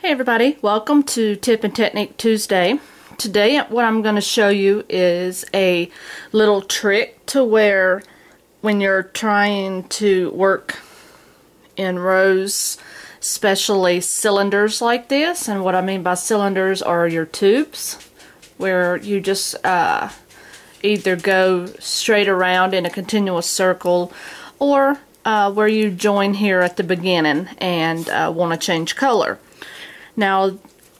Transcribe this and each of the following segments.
Hey everybody, welcome to Tip and Technique Tuesday. Today what I'm going to show you is a little trick to where when you're trying to work in rows, especially cylinders like this, and what I mean by cylinders are your tubes, where you just either go straight around in a continuous circle or where you join here at the beginning and want to change color. Now,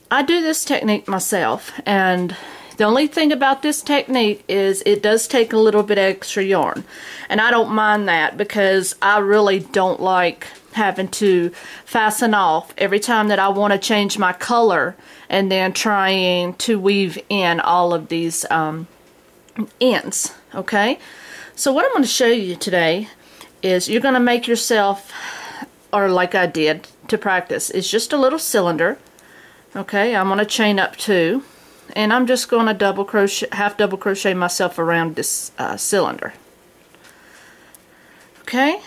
I do this technique myself, and the only thing about this technique is it does take a little bit extra yarn. And I don't mind that because I really don't like having to fasten off every time that I want to change my color and then trying to weave in all of these ends, okay? So what I'm going to show you today is you're going to make yourself, or like I did to practice, it's just a little cylinder. Okay, I'm going to chain up 2, and I'm just going to double crochet, half double crochet myself around this cylinder. Okay,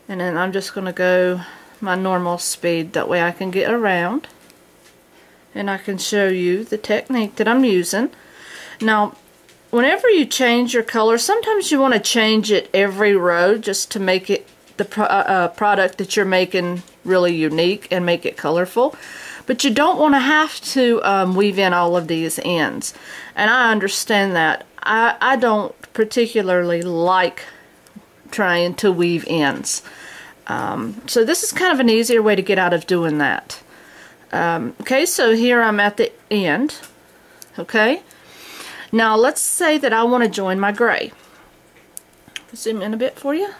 and then I'm just going to go my normal speed, that way I can get around and I can show you the technique that I'm using. Now, whenever you change your color, sometimes you want to change it every row just to make it the product that you're making really unique and make it colorful, but you don't want to have to weave in all of these ends, and I understand that. I don't particularly like trying to weave ends, so this is kind of an easier way to get out of doing that. Okay, so here I'm at the end. Okay, now let's say that I want to join my gray. Zoom in a bit for you.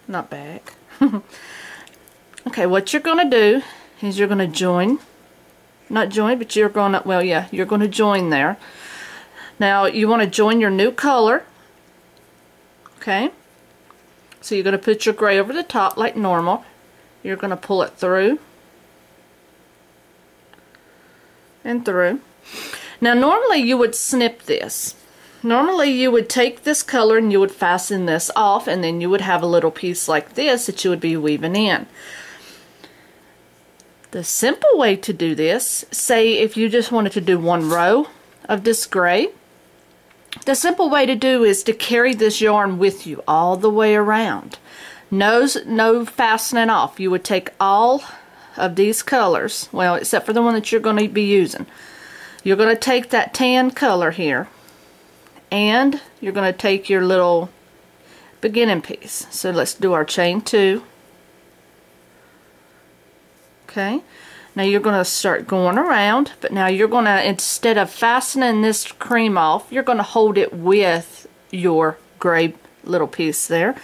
Not back. Okay, what you're going to do is you're going to join, not join, but you're going to, well, yeah, you're going to join there. Now, you want to join your new color. Okay, so you're going to put your gray over the top like normal. You're going to pull it through and through. Now, normally you would snip this. Normally you would take this color and you would fasten this off, and then you would have a little piece like this that you would be weaving in. The simple way to do this, say if you just wanted to do one row of this gray, the simple way to do is to carry this yarn with you all the way around. No fastening off. You would take all of these colors, well, except for the one that you're going to be using. You're going to take that tan color here, and you're going to take your little beginning piece. So let's do our chain 2. Okay, now you're going to start going around, but now you're going to, instead of fastening this cream off, you're going to hold it with your gray little piece there,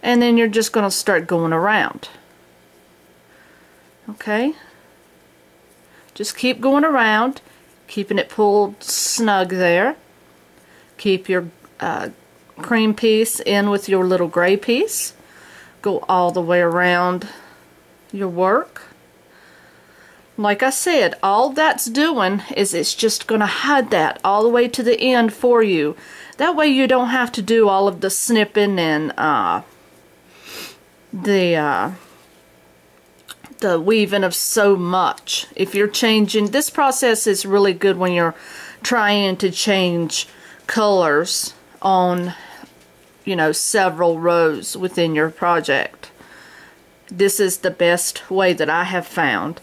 and then you're just going to start going around. Okay, just keep going around, keeping it pulled snug there. Keep your cream piece in with your little gray piece. Go all the way around your work. Like I said, all that's doing is it's just going to hide that all the way to the end for you. That way you don't have to do all of the snipping and the weaving of so much. If you're changing, this process is really good when you're trying to change colors on, you know, several rows within your project. This is the best way that I have found.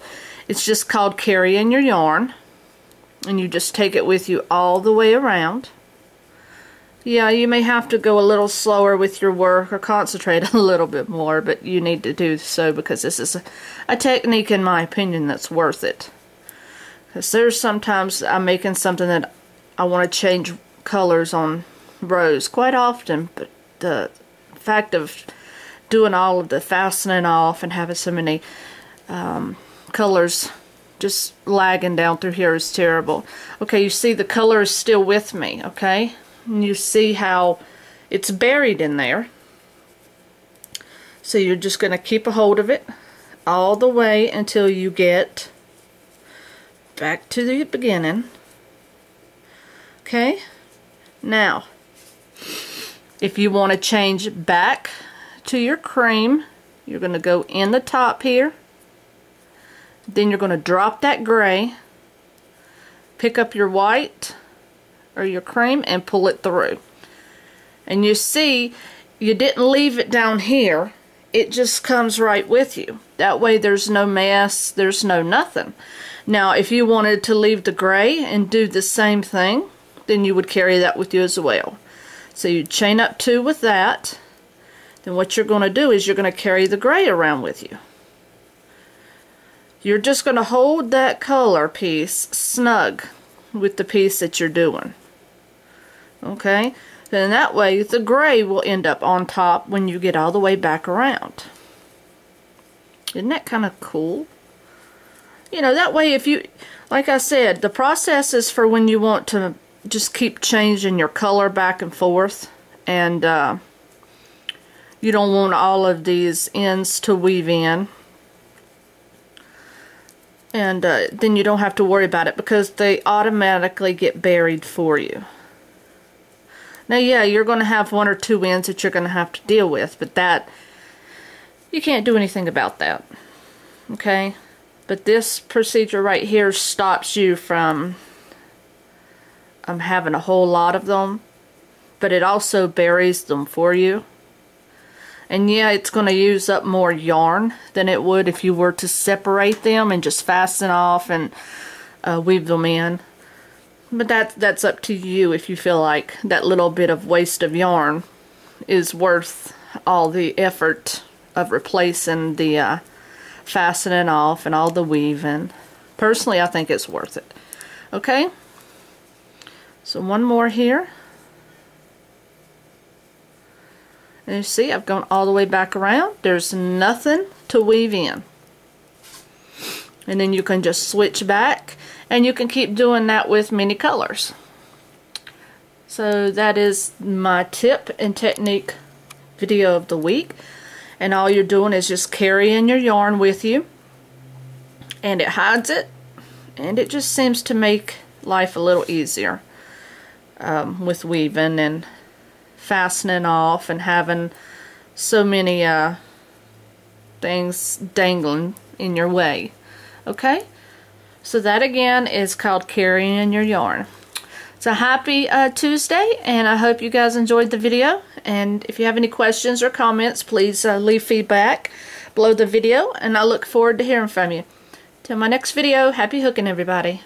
It's just called carrying your yarn, and you just take it with you all the way around. Yeah, you may have to go a little slower with your work or concentrate a little bit more, but you need to do so because this is a technique, in my opinion, that's worth it. Because there's sometimes I'm making something that I want to change colors on rows quite often, but the fact of doing all of the fastening off and having so many colors just lagging down through here is terrible. Okay, you see the color is still with me, okay? And you see how it's buried in there. So you're just going to keep a hold of it all the way until you get back to the beginning. Okay? Now, if you want to change back to your cream, you're going to go in the top here Then you're going to drop that gray, pick up your white or your cream and pull it through. And you see, you didn't leave it down here. It just comes right with you. That way there's no mess, there's no nothing. Now if you wanted to leave the gray and do the same thing, then you would carry that with you as well. So you chain up 2 with that. Then what you're going to do is you're going to carry the gray around with you. You're just going to hold that color piece snug with the piece that you're doing. Okay? Then that way the gray will end up on top when you get all the way back around. Isn't that kind of cool? You know, that way if you, like I said, the process is for when you want to just keep changing your color back and forth, and you don't want all of these ends to weave in. And then you don't have to worry about it because they automatically get buried for you. Now yeah, you're going to have 1 or 2 ends that you're going to have to deal with, but that, you can't do anything about that. Okay? But this procedure right here stops you from having a whole lot of them, but it also buries them for you. And yeah, it's going to use up more yarn than it would if you were to separate them and just fasten off and weave them in. But that's up to you if you feel like that little bit of waste of yarn is worth all the effort of replacing the fastening off and all the weaving. Personally, I think it's worth it. Okay? So one more here. And you see, I've gone all the way back around. There's nothing to weave in. And then you can just switch back, and you can keep doing that with many colors. So that is my tip and technique video of the week. And all you're doing is just carrying your yarn with you, and it hides it, and it just seems to make life a little easier with weaving and fastening off and having so many things dangling in your way. Okay, so that again is called carrying your yarn. So happy Tuesday, and I hope you guys enjoyed the video. And if you have any questions or comments, please leave feedback below the video, and I look forward to hearing from you. Till my next video, happy hooking, everybody.